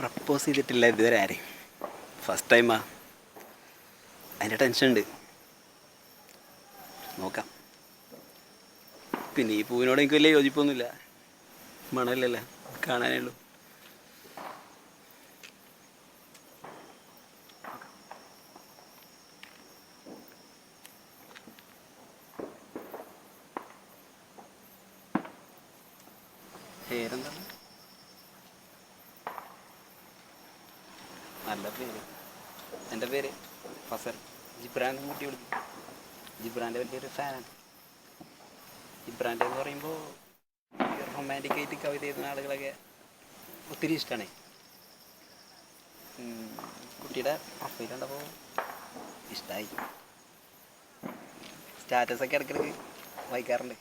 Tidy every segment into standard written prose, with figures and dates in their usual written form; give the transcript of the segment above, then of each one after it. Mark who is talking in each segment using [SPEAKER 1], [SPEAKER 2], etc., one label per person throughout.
[SPEAKER 1] Propose ചെയ്തിട്ടില്ല ഇതുവരെ ആരെയും. ഫസ്റ്റ് ടൈമാ, അതിൻ്റെ ടെൻഷൻ ഉണ്ട്. നോക്കാം. പിന്നെ ഈ പൂവിനോട് എനിക്ക് വലിയ യോജിപ്പൊന്നുമില്ല. മണമില്ലല്ലോ, കാണാനേ ഉള്ളൂ. പേരെന്താണ്? നല്ല പേര്. എൻ്റെ പേര് ഫസൽ. ജിബ്രാൻ കൂട്ടി വിളിക്കും. ജിബ്രാൻ്റെ വലിയൊരു ഫാനാണ്. ജിബ്രാൻ്റെ എന്ന് പറയുമ്പോൾ റൊമാൻറ്റിക്കായിട്ട് കവിത എഴുതുന്ന ആളുകളൊക്കെ ഒത്തിരി ഇഷ്ടമാണ്. കുട്ടിയുടെ പ്രൊഫൈൽ കണ്ടപ്പോൾ ഇഷ്ടമായി. സ്റ്റാറ്റസൊക്കെ ഇടയ്ക്കിടയ്ക്ക് വായിക്കാറുണ്ട്.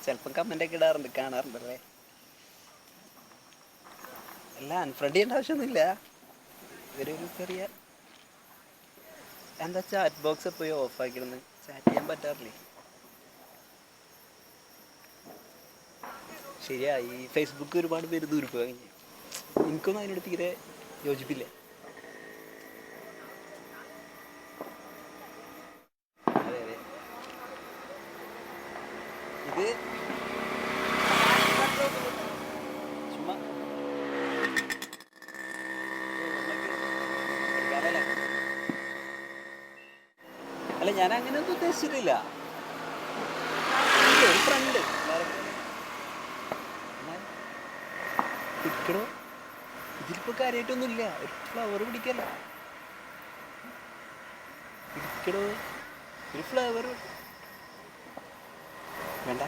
[SPEAKER 1] ചിലപ്പം കമൻ്റൊക്കെ ഇടാറുണ്ട്, കാണാറുണ്ടല്ലേ. അല്ല, അൺഫ്രണ്ട് ചെയ്യേണ്ട ആവശ്യമൊന്നുമില്ല. ഒരു ചെറിയ എന്താ ചാറ്റ് ബോക്സ് പോയി ഓഫാക്കിയിടുന്നു, ചാറ്റ് ചെയ്യാൻ പറ്റാറില്ലേ. ശരിയാ, ഈ ഫേസ്ബുക്ക് ഒരുപാട് പേര് ദുരുപയോഗം ചെയ്യും. എനിക്കൊന്നും അതിനോട് തീരെ യോജിപ്പില്ല. അതെ അതെ, ഇത് ചുമ്മാ അല്ല, ഞാൻ അങ്ങനെയൊന്നും ഉദ്ദേശിച്ചിട്ടില്ല. ഒരു ഫ്രണ്ട് പിടിക്കണോ, ഇതിലിപ്പോൾ കാര്യമായിട്ടൊന്നുമില്ല. ഒരു ഫ്ലവർ പിടിക്കല്ല, പിടിക്കണോ ഒരു ഫ്ലവർ വേണ്ട.